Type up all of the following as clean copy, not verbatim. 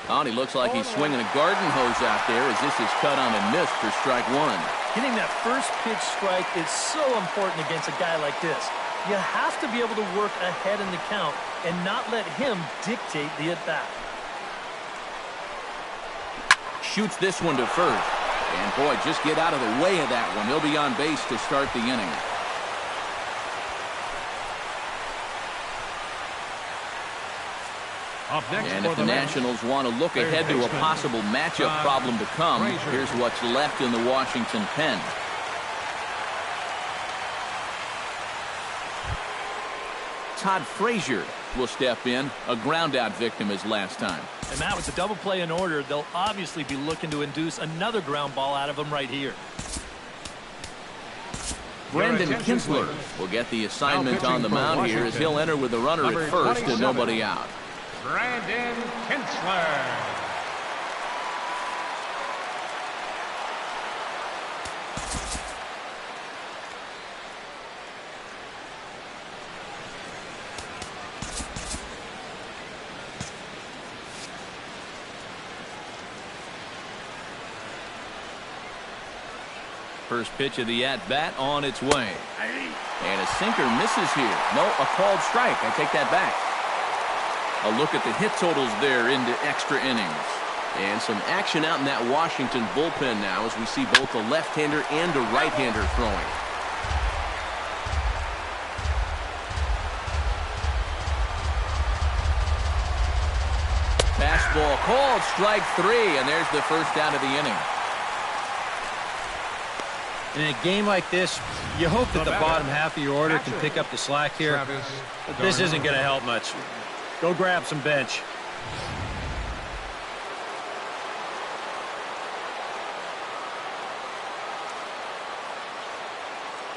Oh, and he looks like he's swinging a garden hose out there as this is cut on and missed for strike one. Getting that first pitch strike is so important against a guy like this. You have to be able to work ahead in the count and not let him dictate the at-bat. Shoots this one to first. And, boy, just get out of the way of that one. He'll be on base to start the inning. And if the Nationals want to look ahead to a possible matchup problem to come, here's what's left in the Washington pen. Todd Frazier will step in, a ground-out victim as last time. And Matt, with the double play in order, they'll obviously be looking to induce another ground ball out of him right here. Brendan Kinsler will get the assignment on the mound here as he'll enter with a runner at first and nobody out. Brendan Kinsler. First pitch of the at-bat on its way. And a sinker misses here. No, a called strike. I take that back. A look at the hit totals there into extra innings. And some action out in that Washington bullpen now as we see both a left-hander and a right-hander throwing. Fastball called, strike three, and there's the first out of the inning. In a game like this, you hope that the bottom half of your order can pick up the slack here. But this isn't going to help much. Go grab some bench.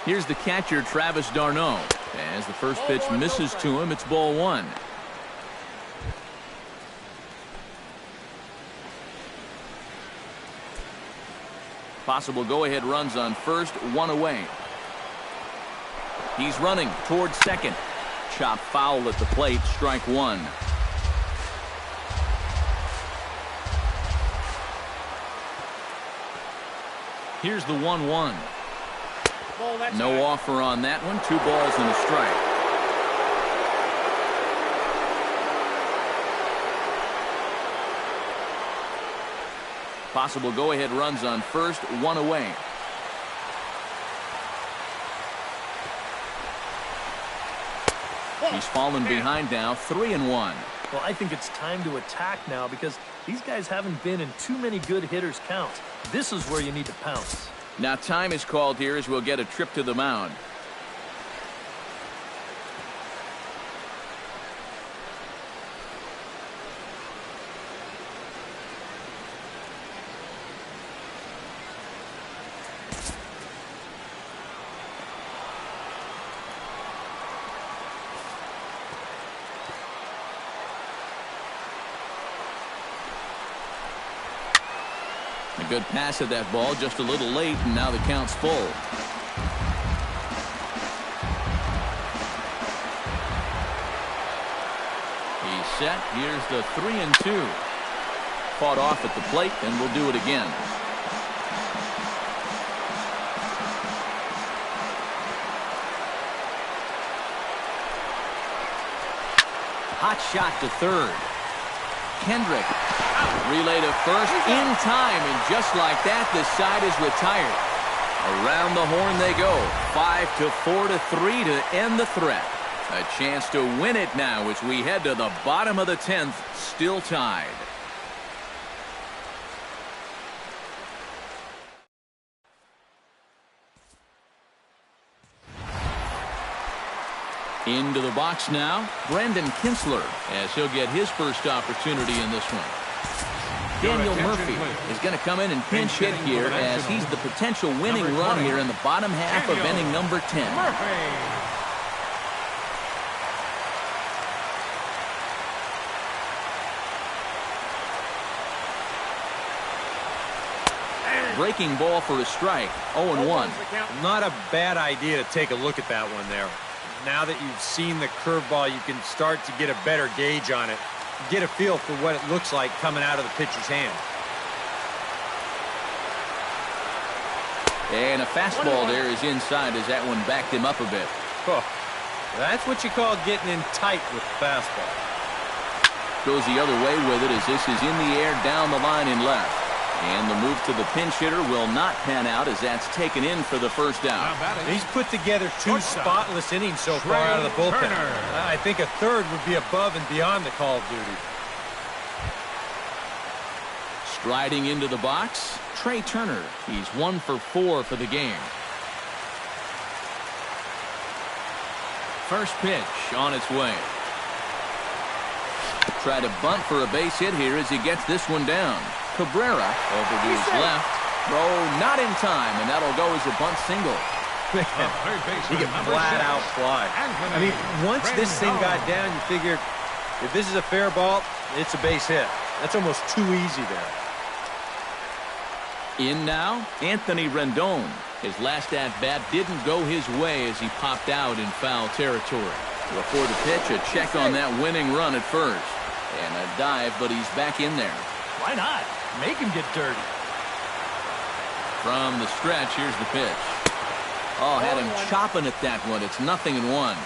Here's the catcher, Travis d'Arnaud. As the first pitch misses to him, it's ball one. Possible go-ahead runs on first, one away. He's running towards second. Chop foul at the plate, strike one. Here's the 1-1. No offer on that one. 2 balls and a strike. Possible go-ahead runs on first, one away. He's fallen behind now, 3-1. Well, I think it's time to attack now because these guys haven't been in too many good hitters' counts. This is where you need to pounce. Now time is called here as we'll get a trip to the mound. A good pass of that ball, just a little late, and now the count's full. He's set. Here's the 3-2. Fought off at the plate, and we'll do it again. Hot shot to third. Kendrick. Relay to first in time, and just like that, the side is retired. Around the horn they go. 5-4-3 to end the threat. A chance to win it now as we head to the bottom of the 10th, still tied. Into the box now, Brendan Kinsler, as he'll get his first opportunity in this one. Daniel Murphy is going to come in and pinch hit here as he's the potential winning run here in the bottom half of inning number 10. Breaking ball for a strike, 0-1. Not a bad idea to take a look at that one there. Now that you've seen the curveball, you can start to get a better gauge on it. get a feel for what it looks like coming out of the pitcher's hand. And a fastball there is inside as that one backed him up a bit. Oh, that's what you call getting in tight with the fastball. Goes the other way with it as this is in the air down the line in left. And the move to the pinch hitter will not pan out as that's taken in for the first down. He's put together 2 spotless innings so far out of the bullpen. I think a third would be above and beyond the call of duty. Striding into the box, Trey Turner. He's 1 for 4 for the game. First pitch on its way. Try to bunt for a base hit here as he gets this one down. Cabrera over to his left. Throw not in time, and that'll go as a bunt single. He can flat out fly. I mean, once this thing got down, you figured if this is a fair ball, it's a base hit. That's almost too easy there. In now, Anthony Rendon. His last at-bat didn't go his way as he popped out in foul territory. Before the pitch, a check on that winning run at first. And a dive, but he's back in there. Why not? Make him get dirty. From the stretch, here's the pitch. Oh, had him chopping at that one. It's 0-1.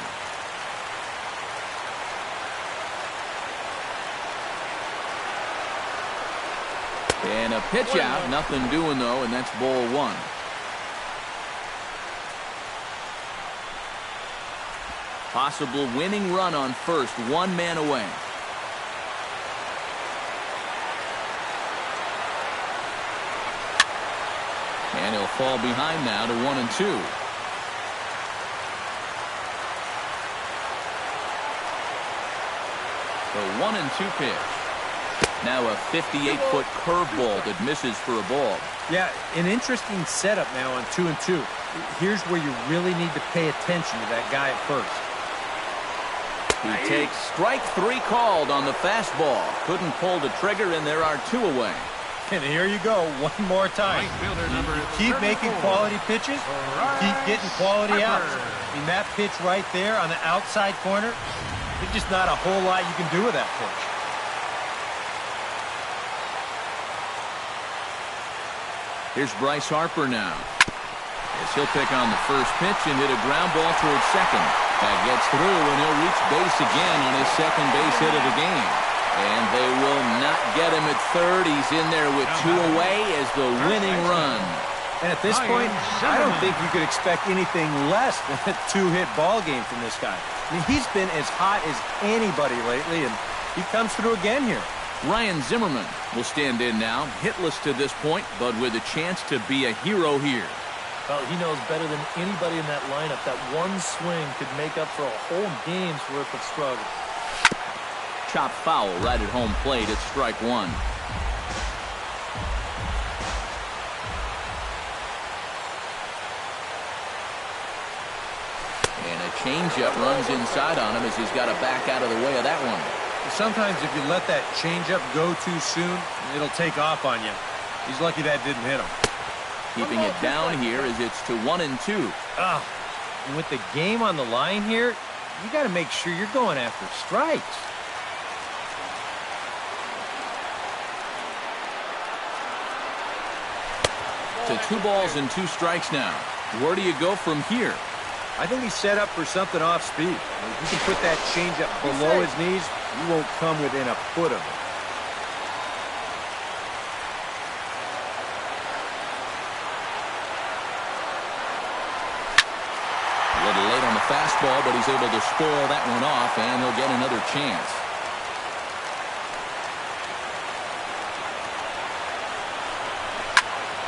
And a pitch out. Nothing doing, though, and that's ball 1. Possible winning run on first. 1 man away. And he'll fall behind now to 1-2. The 1-2 pitch. Now a 58-foot curveball that misses for a ball. Yeah, an interesting setup now on 2-2. Here's where you really need to pay attention to that guy at first. He takes strike 3 called on the fastball. Couldn't pull the trigger, and there are 2 away. And here you go, 1 more time. Keep making quality pitches, keep getting quality outs. I mean, that pitch right there on the outside corner, there's just not a whole lot you can do with that pitch. Here's Bryce Harper now. As he'll pick on the first pitch and hit a ground ball towards second. That gets through, and he'll reach base again on his second base hit of the game. And they will not get him at third. He's in there with 2 away as the winning run. And at this point, I don't think you could expect anything less than a 2-hit ball game from this guy. I mean, he's been as hot as anybody lately, and he comes through again here. Ryan Zimmerman will stand in now, hitless to this point, but with a chance to be a hero here. Well, he knows better than anybody in that lineup that one swing could make up for a whole game's worth of struggle. Chop foul right at home plate. It's strike 1. And a changeup runs inside on him as he's got to back out of the way of that one. Sometimes if you let that changeup go too soon, it'll take off on you. He's lucky that didn't hit him. Keeping it down here as it's to 1-2. And with the game on the line here, you got to make sure you're going after strikes. To 2 balls and 2 strikes now. Where do you go from here? I think he's set up for something off speed. If you can put that changeup below his knees, you won't come within a foot of it. A little late on the fastball, but he's able to spoil that one off, and he'll get another chance.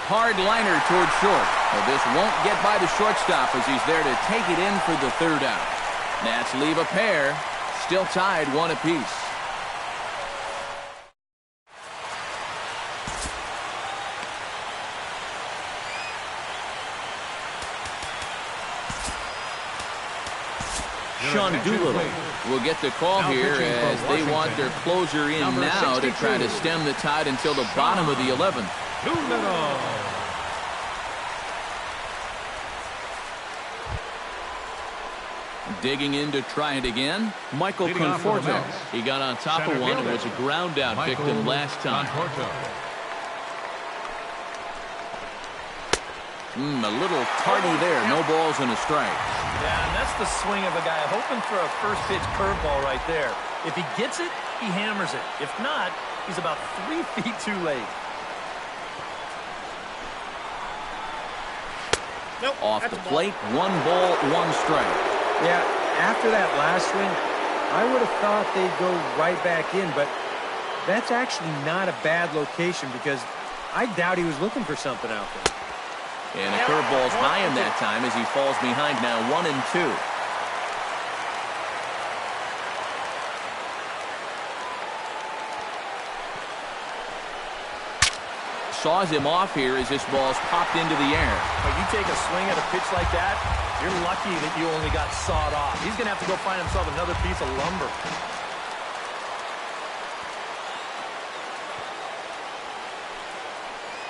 Hard liner toward short. Well, this won't get by the shortstop as he's there to take it in for the 3rd out. Nats leave a pair. Still tied 1 apiece. Sean Doolittle will get the call here as they want their closer in now to try to stem the tide until the bottom of the 11th. Digging in to try it again, Michael Conforto. He got on top of one and was a ground out victim last time. A little tardy there. No balls and a strike. Yeah, and that's the swing of a guy hoping for a first pitch curveball right there. If he gets it, he hammers it. If not, he's about 3 feet too late. Nope, off the plate, 1 ball, 1 strike. Yeah, after that last swing, I would have thought they'd go right back in, but that's actually not a bad location because I doubt he was looking for something out there. And the curveball's high him that time as he falls behind now 1-2. Saws him off here as this ball's popped into the air. When you take a swing at a pitch like that, you're lucky that you only got sawed off. He's going to have to go find himself another piece of lumber.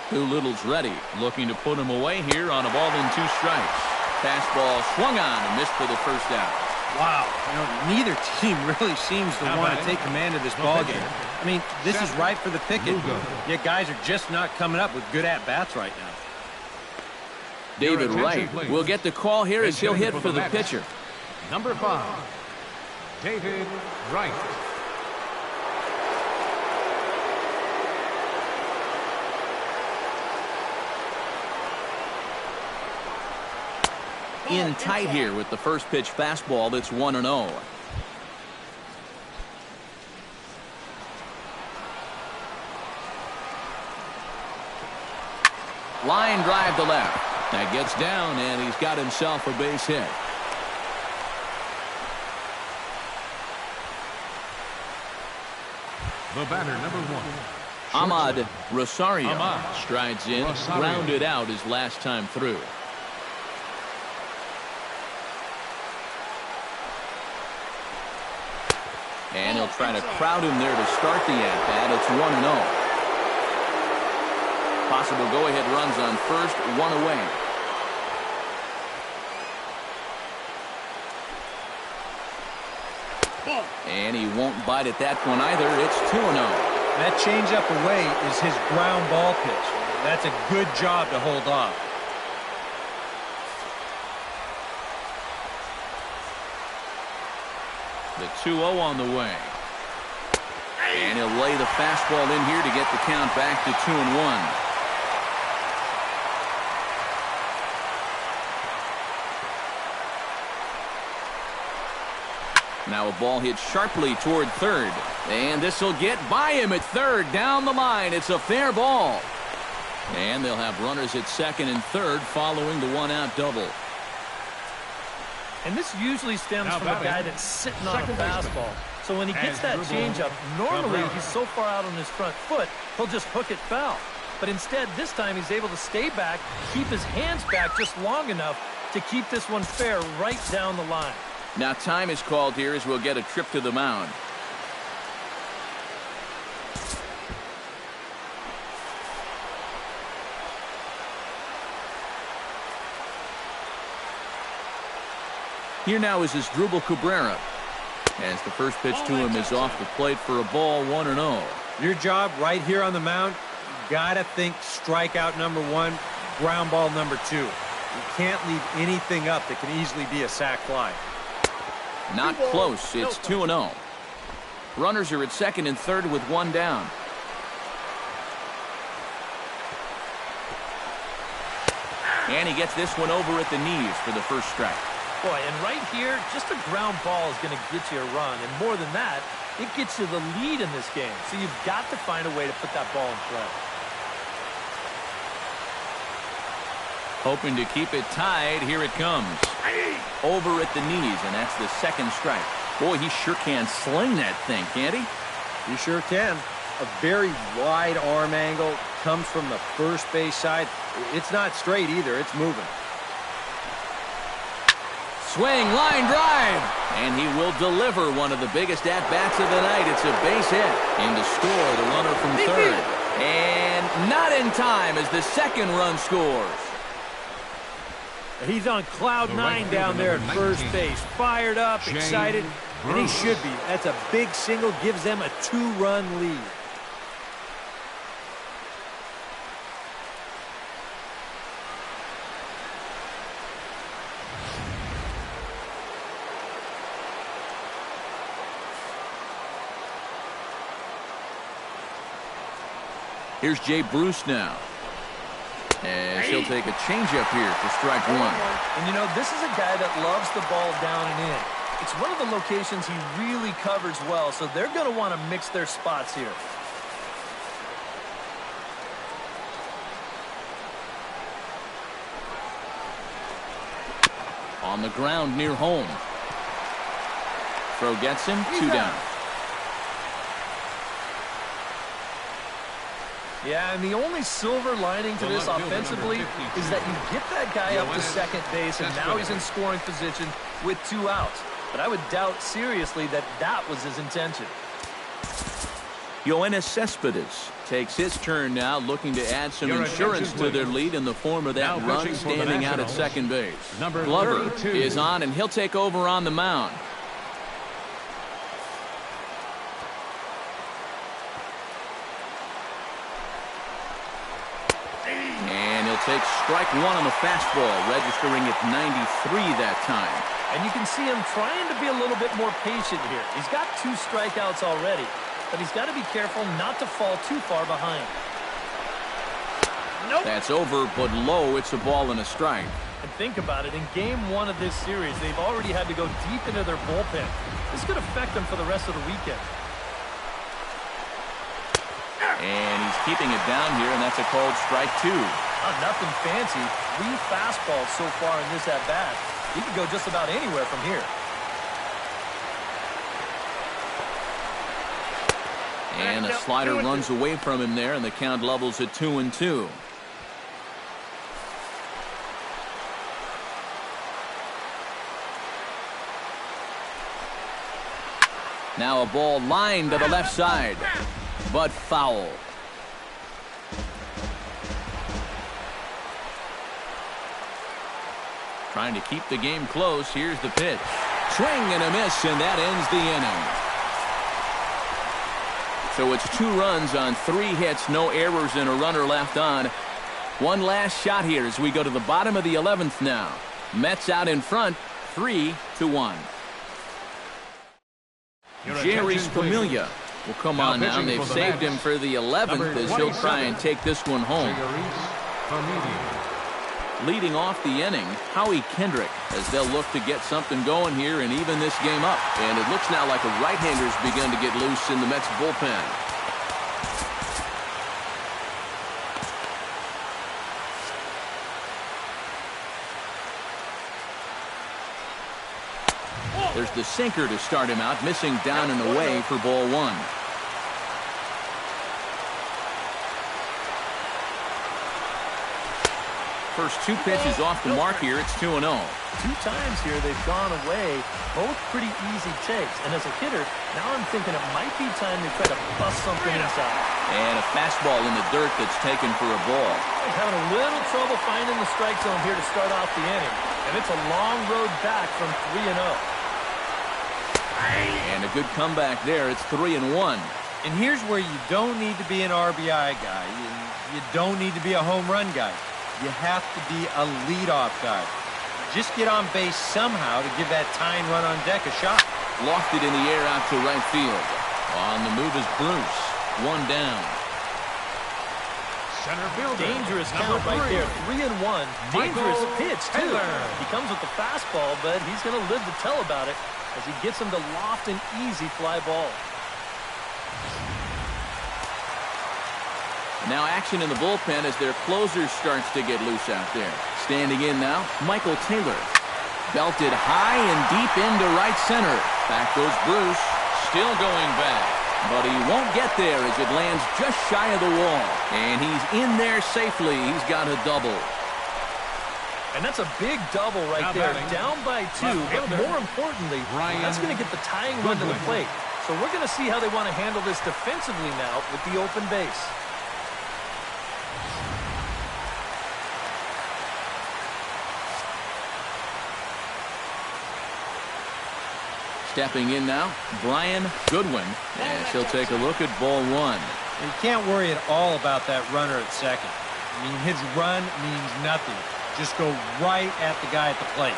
Doolittle's ready, looking to put him away here on a ball and 2 strikes. Fastball swung on and missed for the first out. Wow, neither team really seems to want to take command of this ball game. I mean, this is right for the picking. Yet guys are just not coming up with good at-bats right now. David Wright will get the call here as he'll hit for the pitcher. Number 5, David Wright. In tight here with the first pitch fastball that's 1-0. Line drive to left. That gets down, and he's got himself a base hit. The batter, number 1. Ahmad Rosario strides in, grounded out his last time through. And he'll try to crowd him there to start the at-bat. It's 1-0. Possible go-ahead runs on first, 1 away. And he won't bite at that one either. It's 2-0. That changeup away is his ground ball pitch. That's a good job to hold off. The 2-0 on the way. And he'll lay the fastball in here to get the count back to 2-1. Now a ball hit sharply toward third. And this will get by him at third. Down the line. It's a fair ball. And they'll have runners at second and third following the 1-out double. And this usually stems from a guy that's sitting on a fastball. So when he gets that changeup, normally he's so far out on his front foot, he'll just hook it foul. But instead, this time he's able to stay back, keep his hands back just long enough to keep this one fair right down the line. Now time is called here as we'll get a trip to the mound. Here now is Asdrubal Cabrera. As the first pitch to him is off the plate for a ball, 1-0. Your job right here on the mound, you gotta think strikeout number 1, ground ball number 2. You can't leave anything up that can easily be a sac fly. Not close. It's 2-0. Runners are at second and third with 1 down. And he gets this one over at the knees for the first strike. Boy, and right here, just a ground ball is going to get you a run. And more than that, it gets you the lead in this game. So you've got to find a way to put that ball in play. Hoping to keep it tied. Here it comes. Over at the knees, and that's the second strike. Boy, he sure can sling that thing, can't he? He sure can. A very wide arm angle, comes from the first base side. It's not straight either. It's moving. Swing, line drive, and he will deliver one of the biggest at-bats of the night. It's a base hit. And to score, the runner from third. And not in time as the second run scores. He's on cloud nine down there at first base. Fired up, excited, and he should be. That's a big single, gives them a 2-run lead. Here's Jay Bruce now. And he'll take a changeup here for strike one. And, you know, this is a guy that loves the ball down and in. It's one of the locations he really covers well, so they're going to want to mix their spots here. On the ground near home. Throw gets him, 2 down. Yeah, and the only silver lining to this offensively is that you get that guy up to second base, and now he's in scoring position with 2 outs. But I would doubt seriously that that was his intention. Yoenis Cespedes takes his turn now, looking to add some insurance to their lead in the form of that run standing out at second base. Glover is on, and he'll take over on the mound. And he'll take strike one on the fastball, registering at 93 that time. And you can see him trying to be a little bit more patient here. He's got 2 strikeouts already, but he's got to be careful not to fall too far behind. Nope. That's over, but low. It's a ball and a strike. And think about it. In game 1 of this series, they've already had to go deep into their bullpen. This could affect them for the rest of the weekend. And he's keeping it down here, and that's a called strike 2. Nothing fancy. 3 fastballs so far in this at-bat. He could go just about anywhere from here. And a slider runs away from him there, and the count levels at 2-2. Now a ball lined to the left side, but foul. Trying to keep the game close. Here's the pitch. Swing and a miss, and that ends the inning. So it's 2 runs on 3 hits, no errors, and a runner left on. One last shot here as we go to the bottom of the 11th now. Mets out in front, 3-1. Jerry Familia will come on now, and they've saved him for the 11th as he'll try and take this one home. Leading off the inning, Howie Kendrick, as they'll look to get something going here and even this game up. And it looks now like a right-hander's begun to get loose in the Mets bullpen. There's the sinker to start him out, missing down and away for ball 1. First 2 pitches off the mark here. It's 2-0. 2 times here they've gone away, both pretty easy takes. And as a hitter, now I'm thinking it might be time to try to bust something inside. And a fastball in the dirt that's taken for a ball. They're having a little trouble finding the strike zone here to start off the inning. And it's a long road back from 3-0. And a good comeback there. It's 3-1. And here's where you don't need to be an RBI guy. You don't need to be a home run guy. You have to be a leadoff guy. Just get on base somehow to give that tying run on deck a shot. Lofted in the air out to right field. On the move is Bruce. 1 down. Center fielder. Dangerous count right there. 3-1. Dangerous pitch, too. He comes with the fastball, but he's going to live to tell about it as he gets him to loft an easy fly ball. Now action in the bullpen as their closer starts to get loose out there. Standing in now, Michael Taylor. Belted high and deep into right center. Back goes Bruce. Still going back. But he won't get there as it lands just shy of the wall. And he's in there safely. He's got a double. And that's a big double right there. Down by 2. But more importantly, that's going to get the tying run to the plate. So we're going to see how they want to handle this defensively now with the open base. Stepping in now, Brian Goodwin, and she'll take a look at ball one. You can't worry at all about that runner at second. I mean, his run means nothing. Just go right at the guy at the plate.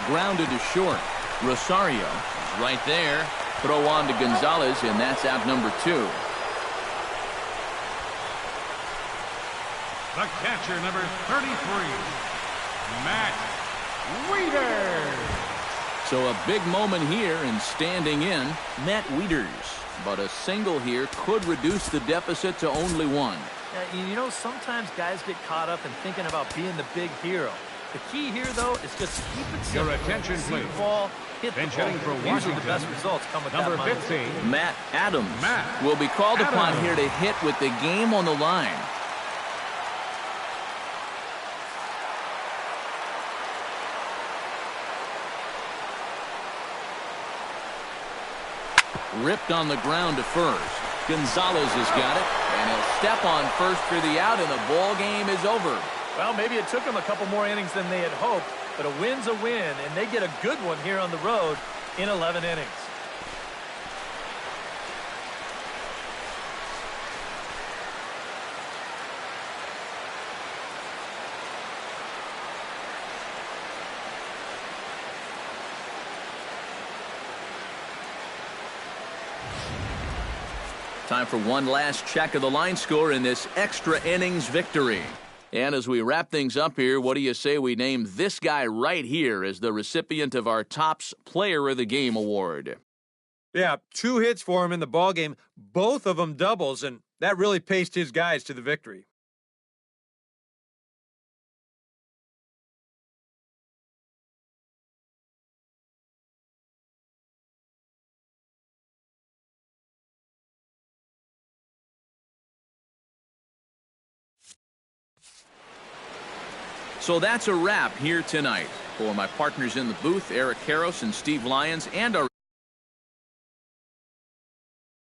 Grounded to short. Rosario is right there. Throw on to Gonzalez, and that's out number 2. The catcher, number 33, Matt Wieters. So a big moment here, and standing in, Matt Wieters. But a single here could reduce the deficit to only 1. Yeah, you know, sometimes guys get caught up in thinking about being the big hero. The key here, though, is just keep it simple. Your attention, See please. the ball, hit Bench the ball. hitting for Usually Washington, the best results come with number that 15. Matt Adams Matt will be called upon Adams. here to hit with the game on the line. Ripped on the ground to first. Gonzalez has got it, and he'll step on first for the out, and the ball game is over. Well, maybe it took them a couple more innings than they had hoped, but a win's a win, and they get a good one here on the road in 11 innings. Time for one last check of the line score in this extra innings victory. And as we wrap things up here, what do you say we name this guy right here as the recipient of our Topps Player of the Game award? Yeah, 2 hits for him in the ballgame, both of them doubles, and that really paced his guys to the victory. So that's a wrap here tonight. For my partners in the booth, Eric Karros and Steve Lyons, and our